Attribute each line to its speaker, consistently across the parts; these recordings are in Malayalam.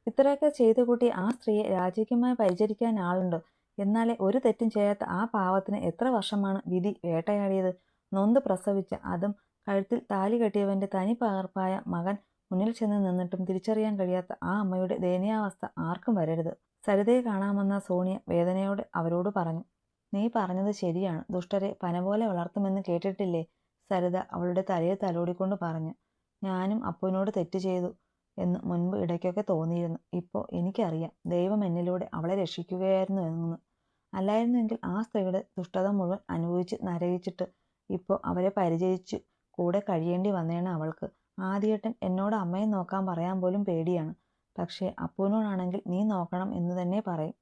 Speaker 1: ഇത്രയൊക്കെ ചെയ്തു കൂട്ടി ആ സ്ത്രീയെ രാജകീയമായി പരിചരിക്കാൻ ആളുണ്ട്. എന്നാലേ ഒരു തെറ്റും ചെയ്യാത്ത ആ പാവത്തിന് എത്ര വർഷമാണ് വിധി വേട്ടയാടിയത്. നൊന്ത് പ്രസവിച്ച, അതും കഴുത്തിൽ താലി കെട്ടിയവന്റെ തനി പകർപ്പായ മകൻ മുന്നിൽ ചെന്ന് നിന്നിട്ടും തിരിച്ചറിയാൻ കഴിയാത്ത ആ അമ്മയുടെ ദയനീയാവസ്ഥ ആർക്കും വരരുത്. സരിതയെ കാണാമെന്ന സോണിയ വേദനയോടെ അവരോട് പറഞ്ഞു. നീ പറഞ്ഞത് ശരിയാണ്. ദുഷ്ടരെ പന പോലെ വളർത്തുമെന്ന് കേട്ടിട്ടില്ലേ? സരിത അവളുടെ തലയിൽ തലോടിക്കൊണ്ട് പറഞ്ഞു. ഞാനും അപ്പുവിനോട് തെറ്റ് ചെയ്തു എന്ന് മുൻപ് ഇടയ്ക്കൊക്കെ തോന്നിയിരുന്നു. ഇപ്പോൾ എനിക്കറിയാം, ദൈവം എന്നിലൂടെ അവളെ രക്ഷിക്കുകയായിരുന്നു എന്ന്. അല്ലായിരുന്നുവെങ്കിൽ ആ സ്ത്രീയുടെ ദുഷ്ടത മുഴുവൻ അനുഭവിച്ച് നരകിച്ചിട്ട് ഇപ്പോൾ അവരെ പരിചയിച്ച് കൂടെ കഴിയേണ്ടി വന്നേനെ അവൾക്ക്. ആദിയേട്ടൻ എന്നോട് അമ്മയെ നോക്കാൻ പറയാൻ പോലും പേടിയാണ്. പക്ഷേ അപ്പുവിനോടാണെങ്കിൽ നീ നോക്കണം എന്ന് തന്നെ പറയും,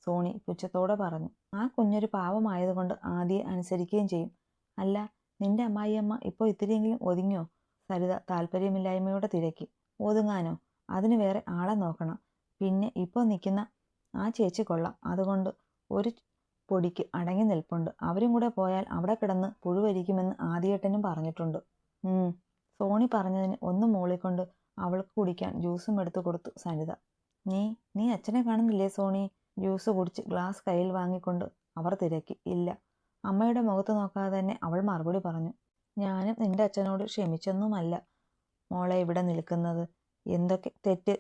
Speaker 1: സോണി പുച്ഛത്തോടെ പറഞ്ഞു. ആ കുഞ്ഞൊരു പാവമായതുകൊണ്ട് ആദിയെ അനുസരിക്കുകയും ചെയ്യും. അല്ല, നിന്റെ അമ്മായിയമ്മ ഇപ്പോൾ ഇത്തിരിയെങ്കിലും ഒതുങ്ങിയോ? സരിത താല്പര്യമില്ലായ്മയോടെ തിരക്കി. ഒതുങ്ങാനോ? അതിന് വേറെ ആളെ നോക്കണം. പിന്നെ ഇപ്പോൾ നിൽക്കുന്ന ആ ചേച്ചി കൊള്ളാം, അതുകൊണ്ട് ഒരു പൊടിക്ക് അടങ്ങി നിൽപ്പുണ്ട്. അവരും കൂടെ പോയാൽ അവിടെ കിടന്ന് പുഴുവരിക്കുമെന്ന് ആദിയേട്ടനും പറഞ്ഞിട്ടുണ്ട്. സോണി പറഞ്ഞതിന് ഒന്ന് മൂളിക്കൊണ്ട് അവൾക്ക് കുടിക്കാൻ ജ്യൂസും എടുത്തു കൊടുത്തു സരിത. നീ അച്ഛനെ കാണുന്നില്ലേ സോണി? ജ്യൂസ് കുടിച്ച് ഗ്ലാസ് കയ്യിൽ വാങ്ങിക്കൊണ്ട് അവർ തിരക്കി. ഇല്ല. അമ്മയുടെ മുഖത്ത് നോക്കാതെ തന്നെ അവൾ മറുപടി പറഞ്ഞു. ഞാനും നിന്റെ അച്ഛനോട് ക്ഷമിച്ചൊന്നുമല്ല മോളെ ഇവിടെ നിൽക്കുന്നത്. എന്തൊക്കെ തെറ്റ്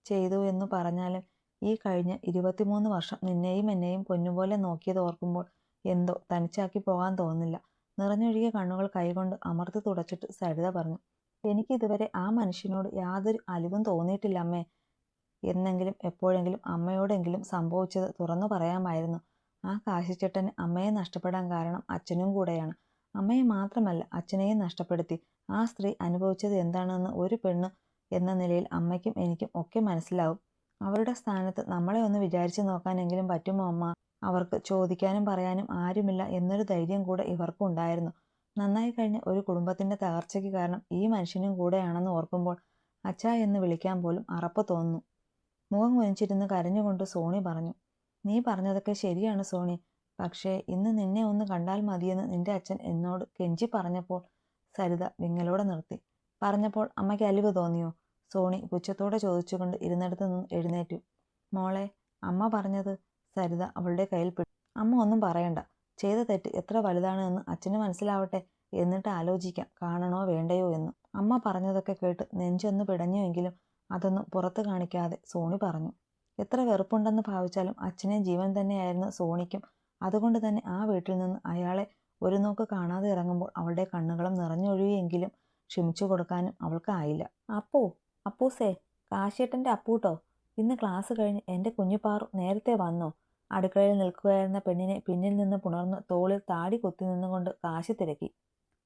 Speaker 1: ചെയ്തു എന്ന് പറഞ്ഞാലും ഈ കഴിഞ്ഞ 23 വർഷം നിന്നെയും എന്നെയും പൊന്നുപോലെ നോക്കിയത് ഓർക്കുമ്പോൾ എന്തോ തനിച്ചാക്കി പോകാൻ തോന്നില്ല. നിറഞ്ഞൊഴുകിയ കണ്ണുകൾ കൈകൊണ്ട് അമർത്തി തുടച്ചിട്ട് സരിത പറഞ്ഞു. എനിക്കിതുവരെ ആ മനുഷ്യനോട് യാതൊരു അലിവും തോന്നിയിട്ടില്ല അമ്മേ. എന്നെങ്കിലും എപ്പോഴെങ്കിലും അമ്മയോടെങ്കിലും സംഭവിച്ചത് തുറന്നു പറയാമായിരുന്നു. ആ കാശിച്ചേട്ടന് അമ്മയെ നഷ്ടപ്പെടാൻ കാരണം അച്ഛനും കൂടെയാണ്. അമ്മയെ മാത്രമല്ല, അച്ഛനെയും നഷ്ടപ്പെടുത്തി. ആ സ്ത്രീ അനുഭവിച്ചത് എന്താണെന്ന് ഒരു പെണ്ണ് എന്ന നിലയിൽ അമ്മയ്ക്കും എനിക്കും ഒക്കെ മനസ്സിലാവും. അവരുടെ സ്ഥാനത്ത് നമ്മളെ ഒന്ന് വിചാരിച്ചു നോക്കാനെങ്കിലും പറ്റുമോ അമ്മ? അവർക്ക് ചോദിക്കാനും പറയാനും ആരുമില്ല എന്നൊരു ധൈര്യം കൂടെ ഇവർക്കും ഉണ്ടായിരുന്നു. നന്നായി കഴിഞ്ഞ ഒരു കുടുംബത്തിന്റെ തകർച്ചയ്ക്ക് കാരണം ഈ മനുഷ്യനും കൂടെയാണെന്ന് ഓർക്കുമ്പോൾ അച്ഛാ എന്ന് വിളിക്കാൻ പോലും അറപ്പ് തോന്നുന്നു. മുഖം കുനിച്ചിരുന്ന് കരഞ്ഞുകൊണ്ട് സോണി പറഞ്ഞു. നീ പറഞ്ഞതൊക്കെ ശരിയാണ് സോണി. പക്ഷേ ഇന്ന് നിന്നെ ഒന്ന് കണ്ടാൽ മതിയെന്ന് നിന്റെ അച്ഛൻ എന്നോട് കെഞ്ചി പറഞ്ഞപ്പോൾ. സരിത വിങ്ങലോടെ നിർത്തി. പറഞ്ഞപ്പോൾ അമ്മയ്ക്ക് അലിവ് തോന്നിയോ? സോണി പുച്ഛത്തോടെ ചോദിച്ചുകൊണ്ട് ഇരുന്നിടത്ത് നിന്ന് എഴുന്നേറ്റു. മോളെ, അമ്മ പറഞ്ഞത്. സരിത അവളുടെ കയ്യിൽ പിടിച്ചു. അമ്മ ഒന്നും പറയണ്ട. ചെയ്ത തെറ്റ് എത്ര വലുതാണ് എന്ന് അച്ഛന് മനസ്സിലാവട്ടെ, എന്നിട്ട് ആലോചിക്കാം കാണണോ വേണ്ടയോ എന്ന്. അമ്മ പറഞ്ഞതൊക്കെ കേട്ട് നെഞ്ചൊന്ന് പിടഞ്ഞുവെങ്കിലും അതൊന്നും പുറത്ത് കാണിക്കാതെ സോണി പറഞ്ഞു. എത്ര വെറുപ്പുണ്ടെന്ന് ഭാവിച്ചാലും അച്ഛനെ ജീവൻ തന്നെയായിരുന്നു സോണിക്കും. അതുകൊണ്ട് തന്നെ ആ വീട്ടിൽ നിന്ന് അയാളെ ഒരു നോക്ക് കാണാതെ ഇറങ്ങുമ്പോൾ അവളുടെ കണ്ണുകളും നിറഞ്ഞൊഴുകിയെങ്കിലും ക്ഷമിച്ചു കൊടുക്കാനും അവൾക്കായില്ല. അപ്പൂസേ, കാശിയേട്ടൻ്റെ അപ്പൂട്ടോ. ഇന്ന് ക്ലാസ് കഴിഞ്ഞ് എൻ്റെ കുഞ്ഞുപാറു നേരത്തെ വന്നോ? അടുക്കളയിൽ നിൽക്കുകയായിരുന്ന പെണ്ണിനെ പിന്നിൽ നിന്ന് പുണർന്ന് തോളിൽ താടി കുത്തി നിന്നുകൊണ്ട് കാശി തിരക്കി.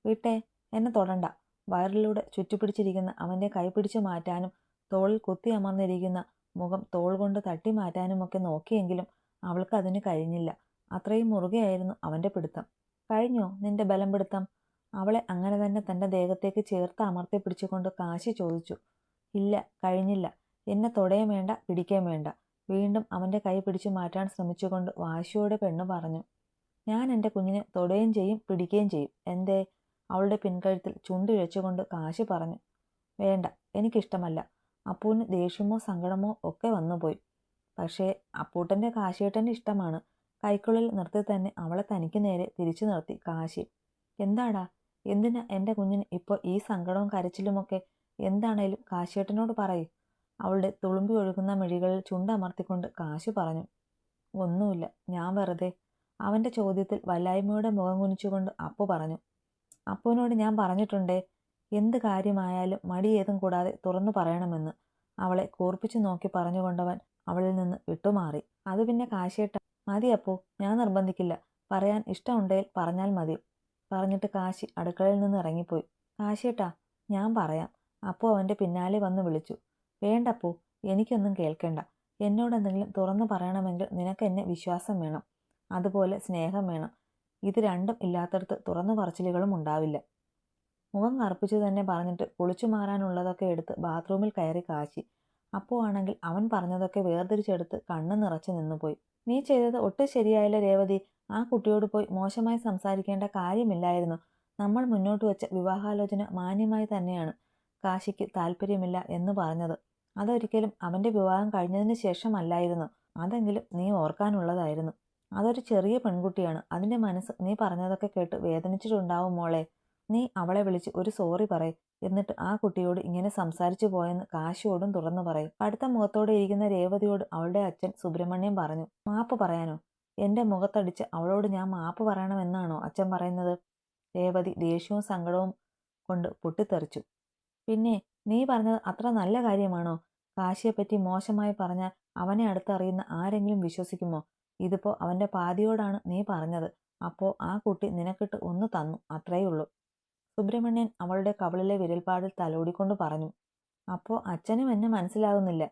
Speaker 1: വിട്ടേ, എന്നെ തൊടണ്ട. വയറിലൂടെ ചുറ്റിപ്പിടിച്ചിരിക്കുന്ന അവൻ്റെ കൈ പിടിച്ചു മാറ്റാനും തോളിൽ കുത്തി അമർന്നിരിക്കുന്ന മുഖം തോൾ കൊണ്ട് തട്ടി മാറ്റാനുമൊക്കെ നോക്കിയെങ്കിലും അവൾക്ക് അതിന് കഴിഞ്ഞില്ല. അത്രയും മുറുകെയായിരുന്നു അവൻ്റെ പിടുത്തം. കഴിഞ്ഞോ നിന്റെ ബലം പിടുത്തം? അവളെ അങ്ങനെ തന്നെ തൻ്റെ ദേഹത്തേക്ക് ചേർത്ത് അമർത്തി പിടിച്ചുകൊണ്ട് കാശി ചോദിച്ചു. ഇല്ല, കഴിഞ്ഞില്ല. എന്നെ തൊടയും വേണ്ട, പിടിക്കുകയും വേണ്ട. വീണ്ടും അവൻ്റെ കൈ പിടിച്ചു മാറ്റാൻ ശ്രമിച്ചുകൊണ്ട് വാശിയോടെ പെണ്ണ് പറഞ്ഞു. ഞാൻ എൻ്റെ കുഞ്ഞിനെ തൊടുകയും ചെയ്യും, പിടിക്കുകയും ചെയ്യും. എന്തേ? അവളുടെ പിൻകഴുത്തിൽ ചുണ്ടിഴച്ചുകൊണ്ട് കാശി പറഞ്ഞു. വേണ്ട, എനിക്കിഷ്ടമല്ല. അപ്പൂന് ദേഷ്യമോ സങ്കടമോ ഒക്കെ വന്നുപോയി. പക്ഷേ അപ്പൂട്ടൻ്റെ കാശിയേട്ടൻ്റെ ഇഷ്ടമാണ്. കൈക്കുള്ളിൽ നിർത്തി തന്നെ അവളെ തനിക്ക് നേരെ തിരിച്ചു നിർത്തി കാശി. എന്താടാ, എന്തിനാ എൻ്റെ കുഞ്ഞിന് ഇപ്പോൾ ഈ സങ്കടവും കരച്ചിലുമൊക്കെ? എന്താണേലും കാശിയേട്ടനോട് പറയൂ. അവളുടെ തുളുമ്പി ഒഴുകുന്ന മിഴികളിൽ ചുണ്ടമർത്തിക്കൊണ്ട് കാശി പറഞ്ഞു. ഒന്നുമില്ല, ഞാൻ വെറുതെ. അവൻ്റെ ചോദ്യത്തിൽ വല്ലായ്മയുടെ മുഖം കുനിച്ചുകൊണ്ട് അപ്പു പറഞ്ഞു. അപ്പുവിനോട് ഞാൻ പറഞ്ഞിട്ടുണ്ടേ, എന്ത് കാര്യമായാലും മടിയേതും കൂടാതെ തുറന്നു പറയണമെന്ന്. അവളെ കൂർപ്പിച്ചു നോക്കി പറഞ്ഞുകൊണ്ടവൻ അവളിൽ നിന്ന് വിട്ടുമാറി. അത് പിന്നെ കാശിയേട്ട. മതി അപ്പു, ഞാൻ നിർബന്ധിക്കില്ല. പറയാൻ ഇഷ്ടമുണ്ടെങ്കിൽ പറഞ്ഞാൽ മതി. പറഞ്ഞിട്ട് കാശി അടുക്കളയിൽ നിന്ന് ഇറങ്ങിപ്പോയി. കാശിയേട്ടാ, ഞാൻ പറയാം. അപ്പു അവൻ്റെ പിന്നാലെ വന്ന് വിളിച്ചു. വേണ്ടപ്പൂ, എനിക്കൊന്നും കേൾക്കേണ്ട. എന്നോടെന്തെങ്കിലും തുറന്നു പറയണമെങ്കിൽ നിനക്കെന്നെ വിശ്വാസം വേണം, അതുപോലെ സ്നേഹം വേണം. ഇത് രണ്ടും ഇല്ലാത്തടത്ത് തുറന്നു പറച്ചിലുകളും ഉണ്ടാവില്ല. മുഖം കറുപ്പിച്ചു തന്നെ പറഞ്ഞിട്ട് കുളിച്ചു മാറാനുള്ളതൊക്കെ എടുത്ത് ബാത്റൂമിൽ കയറി കാശി. അപ്പോ ആണെങ്കിൽ അവൻ പറഞ്ഞതൊക്കെ വേർതിരിച്ചെടുത്ത് കണ്ണ് നിറച്ചു നിന്നുപോയി. നീ ചെയ്തത് ഒട്ടും ശരിയായില്ല രേവതി. ആ കുട്ടിയോട് പോയി മോശമായി സംസാരിക്കേണ്ട കാര്യമില്ലായിരുന്നു. നമ്മൾ മുന്നോട്ട് വെച്ച വിവാഹാലോചന മാന്യമായി തന്നെയാണ് കാശിക്ക് താല്പര്യമില്ല എന്ന് പറഞ്ഞത്. അതൊരിക്കലും അവൻ്റെ വിവാഹം കഴിഞ്ഞതിന് ശേഷമല്ലായിരുന്നു. അതെങ്കിലും നീ ഓർക്കാനുള്ളതായിരുന്നു. അതൊരു ചെറിയ പെൺകുട്ടിയാണ്. അതിൻ്റെ മനസ്സ് നീ പറഞ്ഞതൊക്കെ കേട്ട് വേദനിച്ചിട്ടുണ്ടാവും മോളെ. നീ അവളെ വിളിച്ച് ഒരു സോറി പറയ്. എന്നിട്ട് ആ കുട്ടിയോട് ഇങ്ങനെ സംസാരിച്ചു പോയെന്ന് കാശിയോടും തുറന്നു പറയും. കടുത്ത മുഖത്തോടെ ഇരിക്കുന്ന രേവതിയോട് അവളുടെ അച്ഛൻ സുബ്രഹ്മണ്യം പറഞ്ഞു. മാപ്പ് പറയാനോ? എൻ്റെ മുഖത്തടിച്ച് അവളോട് ഞാൻ മാപ്പ് പറയണമെന്നാണോ അച്ഛൻ പറയുന്നത്? രേവതി ദേഷ്യവും സങ്കടവും കൊണ്ട് പൊട്ടിത്തെറിച്ചു. പിന്നെ നീ പറഞ്ഞത് അത്ര നല്ല കാര്യമാണോ? കാശിയെപ്പറ്റി മോശമായി പറഞ്ഞാൽ അവനെ അടുത്തറിയുന്ന ആരെങ്കിലും വിശ്വസിക്കുമോ? ഇതിപ്പോ അവൻ്റെ പാതിയോടാണ് നീ പറഞ്ഞത്. അപ്പോ ആ കുട്ടി നിനക്കിട്ട് ഒന്ന് തന്നു, അത്രയുള്ളൂ. സുബ്രഹ്മണ്യൻ അവളുടെ കവിളിലെ വിരൽപ്പാടിൽ തലോടിക്കൊണ്ട് പറഞ്ഞു. അപ്പോ അച്ഛനും എന്നെ മനസ്സിലാകുന്നില്ല.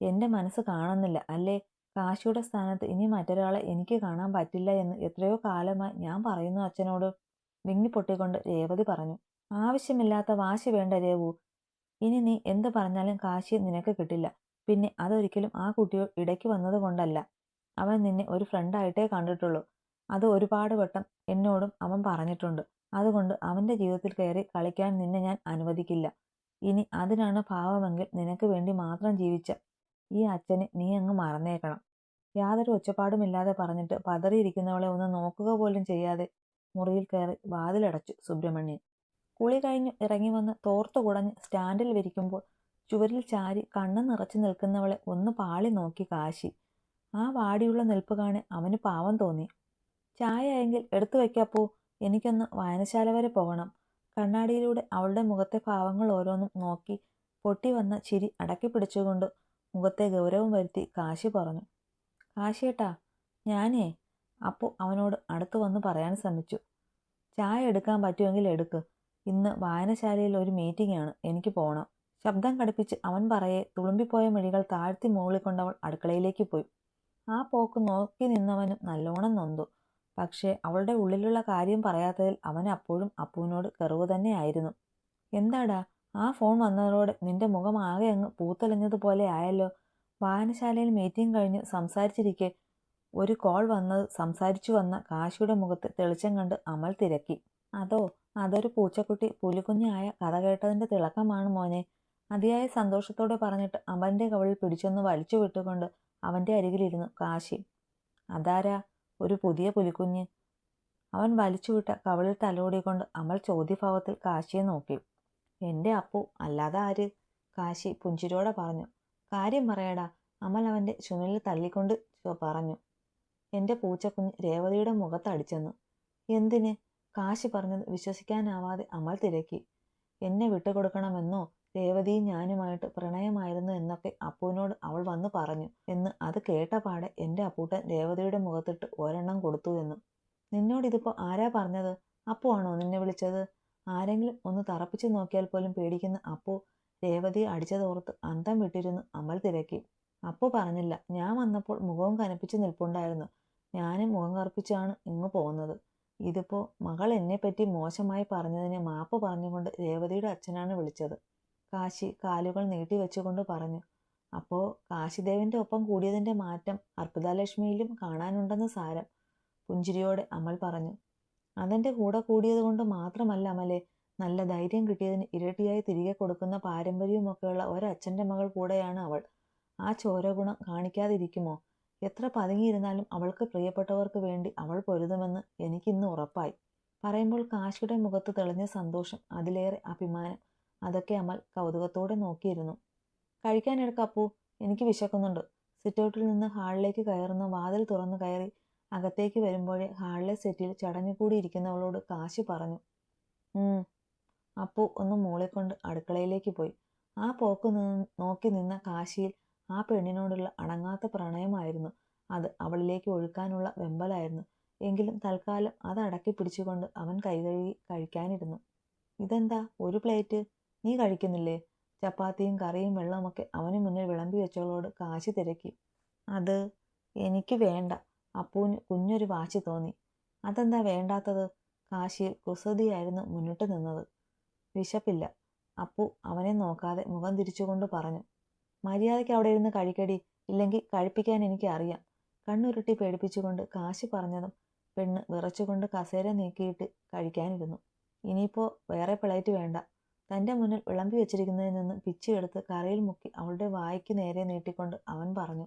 Speaker 1: എൻ്റെ മനസ്സ് കാണുന്നില്ല അല്ലേ? കാശിയുടെ സ്ഥാനത്ത് ഇനി മറ്റൊരാളെ എനിക്ക് കാണാൻ പറ്റില്ല എന്ന് എത്രയോ കാലമായി ഞാൻ പറയുന്നു അച്ഛനോട്. വിങ്ങിപ്പൊട്ടിക്കൊണ്ട് രേവതി പറഞ്ഞു. ആവശ്യമില്ലാത്ത വാശി വേണ്ട രേവു. ഇനി നീ എന്ത് പറഞ്ഞാലും കാശി നിനക്ക് കിട്ടില്ല. പിന്നെ അതൊരിക്കലും ആ കുട്ടിയോ ഇടയ്ക്ക് വന്നത് കൊണ്ടല്ല. അവൻ നിന്നെ ഒരു ഫ്രണ്ടായിട്ടേ കണ്ടിട്ടുള്ളൂ. അത് ഒരുപാട് വട്ടം എന്നോടും അവൻ പറഞ്ഞിട്ടുണ്ട്. അതുകൊണ്ട് അവൻ്റെ ജീവിതത്തിൽ കയറി കളിക്കാൻ നിന്നെ ഞാൻ അനുവദിക്കില്ല. ഇനി അതിനാണ് ഭാവമെങ്കിൽ നിനക്ക് വേണ്ടി മാത്രം ജീവിച്ച ഈ അച്ഛനെ നീ അങ്ങ് മറന്നേക്കണം. യാതൊരു ഒച്ചപ്പാടുമില്ലാതെ പറഞ്ഞിട്ട് പതറിയിരിക്കുന്നവളെ ഒന്ന് നോക്കുക പോലും ചെയ്യാതെ മുറിയിൽ കയറി വാതിലടച്ചു സുബ്രഹ്മണ്യൻ. കുളി കഴിഞ്ഞു ഇറങ്ങി വന്ന് തോർത്തു കുടഞ്ഞ് സ്റ്റാൻഡിൽ വിരിക്കുമ്പോൾ ചുവരിൽ ചാരി കണ്ണ് നിറച്ചു നിൽക്കുന്നവളെ ഒന്ന് പാളി നോക്കി കാശി. ആ വാടിയുള്ള നിൽപ്പ് കാണി അവന് പാവം തോന്നി. ചായ എങ്കിൽ എടുത്തു വയ്ക്കാപ്പോ, എനിക്കൊന്ന് വായനശാല വരെ പോകണം. കണ്ണാടിയിലൂടെ അവളുടെ മുഖത്തെ ഭാവങ്ങൾ ഓരോന്നും നോക്കി പൊട്ടി വന്ന ചിരി അടക്കി പിടിച്ചുകൊണ്ട് മുഖത്തെ ഗൗരവം വരുത്തി കാശി പറഞ്ഞു. കാശിയേട്ടാ, ഞാനേ. അപ്പു അവനോട് അടുത്തു വന്ന് പറയാൻ ശ്രമിച്ചു. ചായ എടുക്കാൻ പറ്റുമെങ്കിൽ എടുക്ക്. ഇന്ന് വായനശാലയിൽ ഒരു മീറ്റിംഗ് ആണ്, എനിക്ക് പോകണം. ശബ്ദം കടുപ്പിച്ച് അവൻ പറയെ തുളുമ്പിപ്പോയ മിഴികൾ താഴ്ത്തി മൂളിക്കൊണ്ടവൾ അടുക്കളയിലേക്ക് പോയി. ആ പോക്ക് നോക്കി നിന്നവനും നല്ലോണം നൊന്തു. പക്ഷേ അവളുടെ ഉള്ളിലുള്ള കാര്യം പറയാത്തതിൽ അവന് അപ്പോഴും അപ്പുവിനോട് കെറുവ് തന്നെയായിരുന്നു. എന്താടാ, ആ ഫോൺ വന്നതോടെ നിന്റെ മുഖം ആകെ അങ്ങ് പൂത്തലിഞ്ഞതുപോലെ ആയല്ലോ. വായനശാലയിൽ മീറ്റിംഗ് കഴിഞ്ഞ് സംസാരിച്ചിരിക്കെ ഒരു കോൾ വന്നത് സംസാരിച്ചു വന്ന കാശിയുടെ മുഖത്ത് തെളിച്ചം കണ്ട് അമൽ തിരക്കി. അതൊരു പൂച്ചക്കുട്ടി പുലിക്കുഞ്ഞായ കഥ കേട്ടതിന്റെ തിളക്കമാണ് മോനെ. അതിയായ സന്തോഷത്തോടെ പറഞ്ഞിട്ട് അമലിന്റെ കവിളിൽ പിടിച്ചൊന്ന് വലിച്ചു വിട്ടുകൊണ്ട് അവന്റെ അരികിലിരുന്നു കാശി. അതാരാ ഒരു പുതിയ പുലിക്കുഞ്ഞ്? അവൻ വലിച്ചുവിട്ട കവിളിൽ തലോടിക്കൊണ്ട് അമൽ ചോദ്യഭാവത്തിൽ കാശിയെ നോക്കി. എൻ്റെ അപ്പു, അല്ലാതെ ആര്? കാശി പുഞ്ചിരിയോടെ പറഞ്ഞു. കാര്യം പറയടാ. അമൽ അവന്റെ ചുമലിൽ തള്ളിക്കൊണ്ട് പറഞ്ഞു. എൻ്റെ പൂച്ചക്കുഞ്ഞ് രേവതിയുടെ മുഖത്തടിച്ചെന്ന്. എന്തിന്? കാശി പറഞ്ഞത് വിശ്വസിക്കാനാവാതെ അമൽ തിരക്കി. എന്നെ വിട്ടുകൊടുക്കണമെന്നോ രേവതിയും ഞാനുമായിട്ട് പ്രണയമായിരുന്നു എന്നൊക്കെ അപ്പുവിനോട് അവൾ വന്ന് പറഞ്ഞു എന്ന്. അത് കേട്ടപാടെ എൻ്റെ അപ്പൂട്ടൻ രേവതിയുടെ മുഖത്തിട്ട് ഒരെണ്ണം കൊടുത്തു എന്ന്. നിന്നോടിതിപ്പോൾ ആരാ പറഞ്ഞത്? അപ്പു ആണോ നിന്നെ വിളിച്ചത്? ആരെങ്കിലും ഒന്ന് തറപ്പിച്ചു നോക്കിയാൽ പോലും പേടിക്കുന്ന അപ്പു രേവതിയെ അടിച്ചതോർത്ത് അന്തം വിട്ടിരുന്നു അമൽ തിരക്കി. അപ്പു പറഞ്ഞില്ല. ഞാൻ വന്നപ്പോൾ മുഖവും കനപ്പിച്ച് നിൽപ്പുണ്ടായിരുന്നു. ഞാനും മുഖം കറുപ്പിച്ചാണ് ഇങ്ങ് പോകുന്നത്. ഇതിപ്പോ മകൾ എന്നെപ്പറ്റി മോശമായി പറഞ്ഞതിന് മാപ്പ് പറഞ്ഞുകൊണ്ട് രേവതിയുടെ അച്ഛനാണ് വിളിച്ചത്. കാശി കാലുകൾ നീട്ടിവെച്ചുകൊണ്ട് പറഞ്ഞു. അപ്പോ കാശിദേവന്റെ ഒപ്പം കൂടിയതിന്റെ മാറ്റം അർപ്പിതാലക്ഷ്മിയിലും കാണാനുണ്ടെന്ന് സാരം. പുഞ്ചിരിയോടെ അമൽ പറഞ്ഞു. അതെന്റെ കൂടെ കൂടിയത് കൊണ്ട് മാത്രമല്ല അമലെ. നല്ല ധൈര്യം കിട്ടിയതിന് ഇരട്ടിയായി തിരികെ കൊടുക്കുന്ന പാരമ്പര്യവുമൊക്കെയുള്ള ഒരച്ഛൻ്റെ മകൾ കൂടെയാണ് അവൾ. ആ ചോരഗുണം കാണിക്കാതിരിക്കുമോ? എത്ര പതുങ്ങിയിരുന്നാലും അവൾക്ക് പ്രിയപ്പെട്ടവർക്ക് വേണ്ടി അവൾ പൊരുതുമെന്ന് എനിക്കിന്ന് ഉറപ്പായി. പറയുമ്പോൾ കാശിയുടെ മുഖത്ത് തെളിഞ്ഞ സന്തോഷം, അതിലേറെ അഭിമാനം. അതൊക്കെ അമൽ കൗതുകത്തോടെ നോക്കിയിരുന്നു. കഴിക്കാനെടുക്കപ്പൂ, എനിക്ക് വിശക്കുന്നുണ്ട്. സിറ്റൗട്ടിൽ നിന്ന് ഹാളിലേക്ക് കയറുന്ന വാതിൽ തുറന്നു കയറി അകത്തേക്ക് വരുമ്പോഴേ ഹാളിലെ സെറ്റിൽ ചടഞ്ഞുകൂടിയിരിക്കുന്നവളോട് കാശി പറഞ്ഞു. അപ്പു ഒന്ന് മൂളിക്കൊണ്ട് അടുക്കളയിലേക്ക് പോയി. ആ പോക്ക് നോക്കി നിന്ന കാശിയിൽ ആ പെണ്ണിനോടുള്ള അടങ്ങാത്ത പ്രണയമായിരുന്നു. അത് അവളിലേക്ക് ഒഴുക്കാനുള്ള വെമ്പലായിരുന്നു. എങ്കിലും തൽക്കാലം അത് അടക്കി പിടിച്ചുകൊണ്ട് അവൻ കൈകഴുകി കഴിക്കാനിരുന്നു. ഇതെന്താ ഒരു പ്ലേറ്റ്? നീ കഴിക്കുന്നില്ലേ? ചപ്പാത്തിയും കറിയും വെള്ളവുമൊക്കെ അവന് മുന്നിൽ വിളമ്പി വെച്ചവളോട് കാശി തിരക്കി. അത് എനിക്ക് വേണ്ട. അപ്പുവിന് കുഞ്ഞൊരു വാശി തോന്നി. അതെന്താ വേണ്ടാത്തത്? കാശിയിൽ കുസൃതിയായിരുന്നു മുന്നിട്ട് നിന്നത്. വിശപ്പില്ല. അപ്പു അവനെ നോക്കാതെ മുഖം തിരിച്ചുകൊണ്ട് പറഞ്ഞു. മര്യാദയ്ക്ക് അവിടെ ഇരുന്ന് കഴിക്കടി, ഇല്ലെങ്കിൽ കഴിപ്പിക്കാൻ എനിക്ക് അറിയാം. കണ്ണുരുട്ടി പേടിപ്പിച്ചുകൊണ്ട് കാശി പറഞ്ഞതും പെണ്ണ് വിറച്ചുകൊണ്ട് കസേര നീക്കിയിട്ട് കഴിക്കാനിരുന്നു. ഇനിയിപ്പോ വേറെ പ്ലേറ്റ് വേണ്ട. തൻ്റെ മുന്നിൽ വിളമ്പി വെച്ചിരിക്കുന്നതിൽ നിന്ന് പിച്ചിയെടുത്ത് കറിയിൽ മുക്കി അവളുടെ വായ്ക്ക് നേരെ നീട്ടിക്കൊണ്ട് അവൻ പറഞ്ഞു.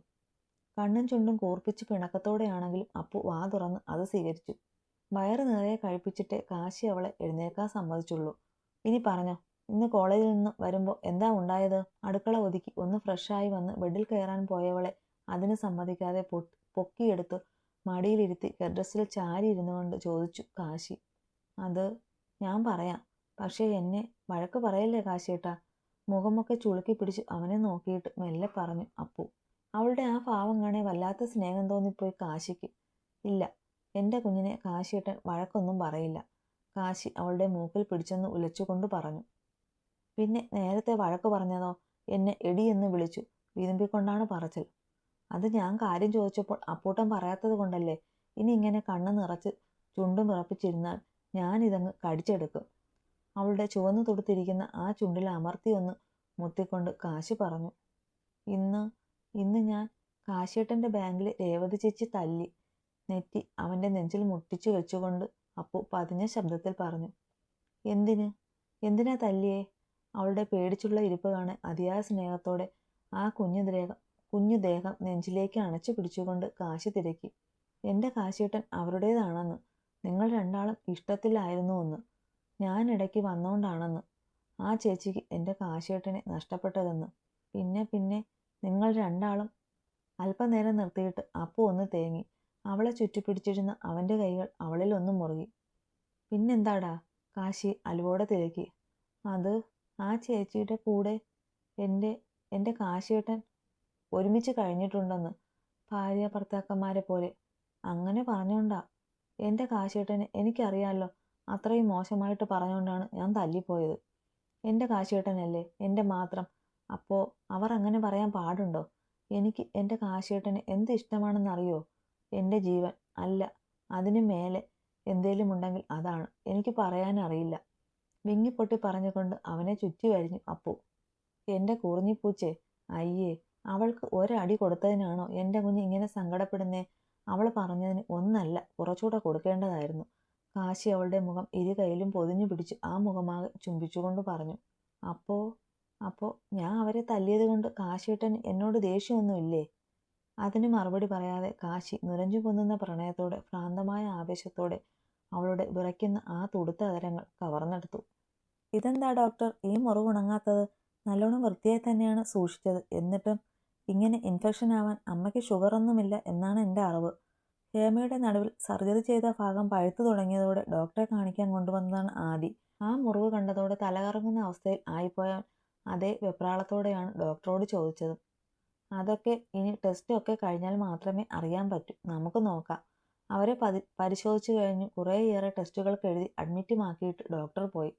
Speaker 1: കണ്ണും ചുണ്ടും കൂർപ്പിച്ച് പിണക്കത്തോടെയാണെങ്കിലും അപ്പു വാ തുറന്ന് അത് സ്വീകരിച്ചു. വയറ് നിറയെ കഴിപ്പിച്ചിട്ടേ കാശി അവളെ എഴുന്നേൽക്കാൻ സമ്മതിച്ചുള്ളൂ. ഇനി പറഞ്ഞോ, ഇന്ന് കോളേജിൽ നിന്ന് വരുമ്പോൾ എന്താ ഉണ്ടായത്? അടുക്കള ഒതുക്കി ഒന്ന് ഫ്രഷായി വന്ന് ബെഡിൽ കയറാൻ പോയവളെ അതിന് സമ്മതിക്കാതെ പൊക്കിയെടുത്ത് മടിയിലിരുത്തി ഹെഡ്രസ്സിൽ ചാരി ഇരുന്നു കൊണ്ട് ചോദിച്ചു കാശി. അത് ഞാൻ പറയാം, പക്ഷേ എന്നെ വഴക്ക് പറയല്ലേ കാശിയേട്ടാ. മുഖമൊക്കെ ചുളുക്കി പിടിച്ച് അവനെ നോക്കിയിട്ട് മെല്ലെ പറഞ്ഞു അപ്പു. അവളുടെ ആ ഭാവം കാണെ വല്ലാത്ത സ്നേഹം തോന്നിപ്പോയി കാശിക്ക്. ഇല്ല, എൻ്റെ കുഞ്ഞിനെ കാശിയേട്ടൻ വഴക്കൊന്നും പറയില്ല. കാശി അവളുടെ മൂക്കിൽ പിടിച്ചെന്ന് ഉലച്ചുകൊണ്ട് പറഞ്ഞു. പിന്നെ നേരത്തെ വഴക്ക് പറഞ്ഞതോ? എന്നെ എടിയെന്ന് വിളിച്ചു വിതുമ്പിക്കൊണ്ടാണ് പറച്ചൽ. അത് ഞാൻ കാര്യം ചോദിച്ചപ്പോൾ അപ്പൂട്ടൻ പറയാത്തത് കൊണ്ടല്ലേ. ഇനി ഇങ്ങനെ കണ്ണ് നിറച്ച് ചുണ്ടും വിറപ്പിച്ചിരുന്നാൽ ഞാനിതങ്ങ് കടിച്ചെടുക്കും. അവളുടെ ചുവന്നു തൊടുത്തിരിക്കുന്ന ആ ചുണ്ടിൽ അമർത്തി ഒന്ന് മുത്തിക്കൊണ്ട് കാശി പറഞ്ഞു. ഇന്ന് ഞാൻ കാശിയേട്ടൻ്റെ ബാങ്കിൽ രേവതി ചേച്ചി തല്ലി. നെറ്റി അവൻ്റെ നെഞ്ചിൽ മുട്ടിച്ചു വെച്ചുകൊണ്ട് അപ്പു പതിഞ്ഞ ശബ്ദത്തിൽ പറഞ്ഞു. എന്തിനാ തല്ലിയേ? അവളുടെ പേടിച്ചുള്ള ഇരിപ്പ് കാണെ അതിയായ സ്നേഹത്തോടെ ആ കുഞ്ഞു ദേഹം നെഞ്ചിലേക്ക് അണച്ചു പിടിച്ചുകൊണ്ട് കാശി തിരക്കി. എൻ്റെ കാശിയേട്ടൻ അവരുടേതാണെന്ന്, നിങ്ങൾ രണ്ടാളും ഇഷ്ടത്തിലായിരുന്നുവെന്ന്, ഞാൻ ഇടയ്ക്ക് വന്നോണ്ടാണെന്ന്, ആ ചേച്ചിക്ക് എൻ്റെ കാശിയേട്ടനെ നഷ്ടപ്പെട്ടതെന്ന്, പിന്നെ നിങ്ങൾ രണ്ടാളും. അല്പനേരം നിർത്തിയിട്ട് അപ്പു ഒന്ന് തേങ്ങി. അവളെ ചുറ്റിപ്പിടിച്ചിരുന്ന അവൻ്റെ കൈകൾ അവളിൽ ഒന്ന് മുറുകി. പിന്നെന്താടാ? കാശി അലുവോടെ തിരക്കി. അത് ആ ചേച്ചിയുടെ കൂടെ എൻ്റെ കാശിയേട്ടൻ ഒരുമിച്ച് കഴിഞ്ഞിട്ടുണ്ടെന്ന്, ഭാര്യ ഭർത്താക്കന്മാരെ പോലെ. അങ്ങനെ പറഞ്ഞോണ്ടാ. എൻ്റെ കാശിയേട്ടനെ എനിക്കറിയാമല്ലോ, അത്രയും മോശമായിട്ട് പറഞ്ഞുകൊണ്ടാണ് ഞാൻ തല്ലിപ്പോയത്. എൻ്റെ കാശിയേട്ടനല്ലേ എൻ്റെ മാത്രം. അപ്പോൾ അവർ അങ്ങനെ പറയാൻ പാടുണ്ടോ? എനിക്ക് എൻ്റെ കാശിയേട്ടന് എന്ത് ഇഷ്ടമാണെന്നറിയോ? എൻ്റെ ജീവൻ. അല്ല, അതിനു മേലെ എന്തേലും ഉണ്ടെങ്കിൽ അതാണ്. എനിക്ക് പറയാനറിയില്ല. വിങ്ങിപ്പൊട്ടി പറഞ്ഞുകൊണ്ട് അവനെ ചുറ്റി വരിഞ്ഞു അപ്പു. എൻ്റെ കുറിഞ്ഞിപ്പൂച്ചേ, അയ്യേ, അവൾക്ക് ഒരടി കൊടുത്തതിനാണോ എൻ്റെ കുഞ്ഞ് ഇങ്ങനെ സങ്കടപ്പെടുന്നേ? അവൾ പറഞ്ഞതിന് ഒന്നല്ല, കുറച്ചുകൂടെ കൊടുക്കേണ്ടതായിരുന്നു. കാശി അവളുടെ മുഖം ഇരു കൈയിലും പൊതിഞ്ഞു പിടിച്ച് ആ മുഖമാകെ ചുംബിച്ചുകൊണ്ട് പറഞ്ഞു. അപ്പോ ഞാൻ അവരെ തല്ലിയത് കൊണ്ട് കാശിയേട്ടൻ എന്നോട് ദേഷ്യമൊന്നുമില്ലേ? അതിന് മറുപടി പറയാതെ കാശി നുരഞ്ഞു പൊന്നുന്ന പ്രണയത്തോടെ ഭ്രാന്തമായ ആവേശത്തോടെ അവളുടെ വിറയ്ക്കുന്ന ആ തുടുത്ത അതരങ്ങൾ കവർന്നെടുത്തു. ഇതെന്താ ഡോക്ടർ ഈ മുറിവുണങ്ങാത്തത്? നല്ലോണം വൃത്തിയായി തന്നെയാണ് സൂക്ഷിച്ചത്. എന്നിട്ടും ഇങ്ങനെ ഇൻഫെക്ഷൻ ആവാൻ അമ്മയ്ക്ക് ഷുഗറൊന്നുമില്ല എന്നാണ് എൻ്റെ അറിവ്. ഹേമയുടെ നടുവിൽ സർജറി ചെയ്ത ഭാഗം പഴുത്തു തുടങ്ങിയതോടെ ഡോക്ടറെ കാണിക്കാൻ കൊണ്ടുവന്നതാണ് ആദി. ആ മുറിവ് കണ്ടതോടെ തലകറങ്ങുന്ന അവസ്ഥയിൽ ആയിപ്പോയാൽ അതേ വെപ്രാളത്തോടെയാണ് ഡോക്ടറോട് ചോദിച്ചത്. അതൊക്കെ ഇനി ടെസ്റ്റ് ഒക്കെ കഴിഞ്ഞാൽ മാത്രമേ അറിയാൻ പറ്റൂ. നമുക്ക് നോക്കാം. അവരെ പരിശോധിച്ചു കഴിഞ്ഞു കുറേയേറെ ടെസ്റ്റുകൾക്ക് എഴുതി അഡ്മിറ്റുമാക്കിയിട്ട് ഡോക്ടർ പോയി.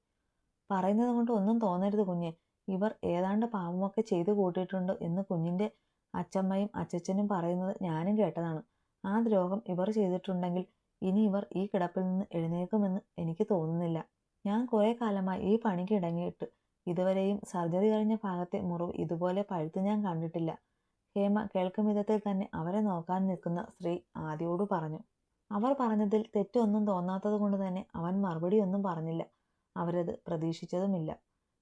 Speaker 1: പറയുന്നത് കൊണ്ട് ഒന്നും തോന്നരുത് കുഞ്ഞെ, ഇവർ ഏതാണ്ട് പാവമൊക്കെ ചെയ്തു കൂട്ടിയിട്ടുണ്ട് എന്ന് കുഞ്ഞിൻ്റെ അച്ചമ്മയും അച്ചച്ചനും പറയുന്നത് ഞാനും കേട്ടതാണ്. ആ ദ്രോഹം ഇവർ ചെയ്തിട്ടുണ്ടെങ്കിൽ ഇനി ഇവർ ഈ കിടപ്പിൽ നിന്ന് എഴുന്നേൽക്കുമെന്ന് എനിക്ക് തോന്നുന്നില്ല. ഞാൻ കുറേ കാലമായി ഈ പണിക്ക് ഇടങ്ങിയിട്ട് ഇതുവരെയും സർജറി കഴിഞ്ഞ ഭാഗത്തെ മുറിവ് ഇതുപോലെ പഴുത്ത് ഞാൻ കണ്ടിട്ടില്ല. ഹേമ കേൾക്കും വിധത്തിൽ തന്നെ അവരെ നോക്കാൻ നിൽക്കുന്ന സ്ത്രീ ആദിയോട് പറഞ്ഞു. അവർ പറഞ്ഞതിൽ തെറ്റൊന്നും തോന്നാത്തത് കൊണ്ട് തന്നെ അവൻ മറുപടി ഒന്നും പറഞ്ഞില്ല. അവരത് പ്രതീക്ഷിച്ചതുമില്ല.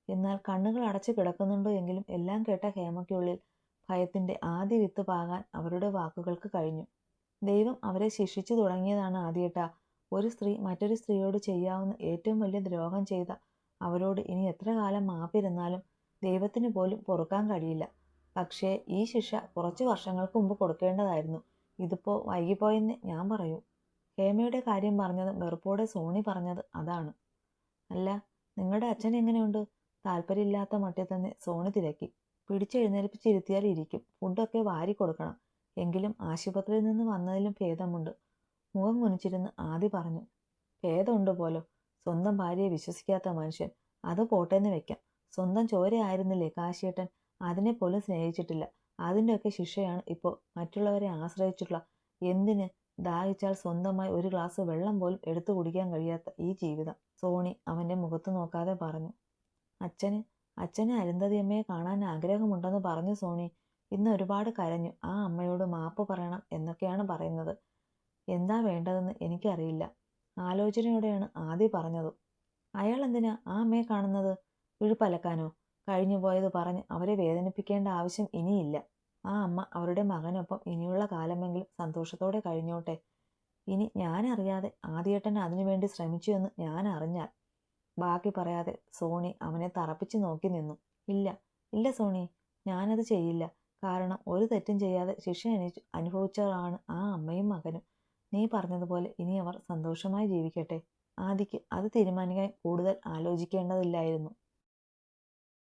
Speaker 1: എന്നാൽ കണ്ണുകൾ അടച്ചു കിടക്കുന്നുണ്ടോ എങ്കിലും എല്ലാം കേട്ട ഹേമയ്ക്കുള്ളിൽ ഭയത്തിൻ്റെ ആദ്യ വിത്ത് പാകാൻ അവരുടെ വാക്കുകൾക്ക് കഴിഞ്ഞു. ദൈവം അവരെ ശിക്ഷിച്ചു തുടങ്ങിയതാണ് ആദ്യേട്ടാ. ഒരു സ്ത്രീ മറ്റൊരു സ്ത്രീയോട് ചെയ്യാവുന്ന ഏറ്റവും വലിയ ദ്രോഹം ചെയ്ത അവരോട് ഇനി എത്ര കാലം മാപ്പിരുന്നാലും ദൈവത്തിന് പോലും പൊറുക്കാൻ കഴിയില്ല. പക്ഷേ ഈ ശിക്ഷ കുറച്ച് വർഷങ്ങൾക്ക് മുമ്പ് കൊടുക്കേണ്ടതായിരുന്നു. ഇതിപ്പോൾ വൈകിപ്പോയെന്ന് ഞാൻ പറയൂ. ഹേമയുടെ കാര്യം പറഞ്ഞത് വെറുപ്പോടെ സോണി പറഞ്ഞത് അതാണ്. അല്ല, നിങ്ങളുടെ അച്ഛൻ എങ്ങനെയുണ്ട്? താല്പര്യമില്ലാത്ത മട്ടിൽ തന്നെ സോണി തിരക്കി. പിടിച്ചെഴുന്നേൽപ്പിച്ചിരുത്തിയാൽ ഇരിക്കും. ഫുഡൊക്കെ വാരി കൊടുക്കണം. എങ്കിലും ആശുപത്രിയിൽ നിന്ന് വന്നതിലും ഭേദമുണ്ട്. മുഖം കുനിച്ചിരുന്ന് ആദി പറഞ്ഞു. ഭേദമുണ്ട് പോലോ. സ്വന്തം ഭാര്യയെ വിശ്വസിക്കാത്ത മനുഷ്യൻ. അത് പോട്ടേന്ന് വെക്കാം. സ്വന്തം ചോരയായിരുന്നില്ലേ കാശിയേട്ടൻ? അതിനെപ്പോലും സ്നേഹിച്ചിട്ടില്ല. അതിൻ്റെയൊക്കെ ശിക്ഷയാണ് ഇപ്പോൾ മറ്റുള്ളവരെ ആശ്രയിച്ചിട്ടുള്ള എന്തിന് ദാഹിച്ചാൽ സ്വന്തമായി ഒരു ഗ്ലാസ് വെള്ളം പോലും എടുത്തു കുടിക്കാൻ കഴിയാത്ത ഈ ജീവിതം. സോണി അവൻ്റെ മുഖത്ത് നോക്കാതെ പറഞ്ഞു. അച്ഛന് അരുന്ധതിയമ്മയെ കാണാൻ ആഗ്രഹമുണ്ടെന്ന് പറഞ്ഞു സോണി. ഇന്ന് ഒരുപാട് കരഞ്ഞു. ആ അമ്മയോട് മാപ്പ് പറയണം എന്നൊക്കെയാണ് പറയുന്നത്. എന്താ വേണ്ടതെന്ന് എനിക്കറിയില്ല. ആലോചനയോടെയാണ് ആദി പറഞ്ഞത്. അയാൾ എന്തിനാ ആ അമ്മയെ കാണുന്നത്? ഇഴുപ്പലക്കാനോ? കഴിഞ്ഞുപോയത് പറഞ്ഞ് അവരെ വേദനിപ്പിക്കേണ്ട ആവശ്യം ഇനിയില്ല. ആ അമ്മ അവരുടെ മകനൊപ്പം ഇനിയുള്ള കാലമെങ്കിലും സന്തോഷത്തോടെ കഴിഞ്ഞോട്ടെ. ഇനി ഞാനറിയാതെ ആദിയേട്ടൻ അതിനുവേണ്ടി ശ്രമിച്ചു എന്ന് ഞാൻ അറിഞ്ഞാൽ. ബാക്കി പറയാതെ സോണി അവനെ തറപ്പിച്ചു നോക്കി നിന്നു. ഇല്ല, ഇല്ല സോണി, ഞാനത് ചെയ്യില്ല. കാരണം ഒരു തെറ്റും ചെയ്യാതെ ശിക്ഷ അനുഭവിച്ചവരാണ് ആ അമ്മയും മകനും. നീ പറഞ്ഞതുപോലെ ഇനി അവർ സന്തോഷമായി ജീവിക്കട്ടെ. ആദിക്ക് അത് തീരുമാനിക്കാൻ കൂടുതൽ ആലോചിക്കേണ്ടതില്ലായിരുന്നു.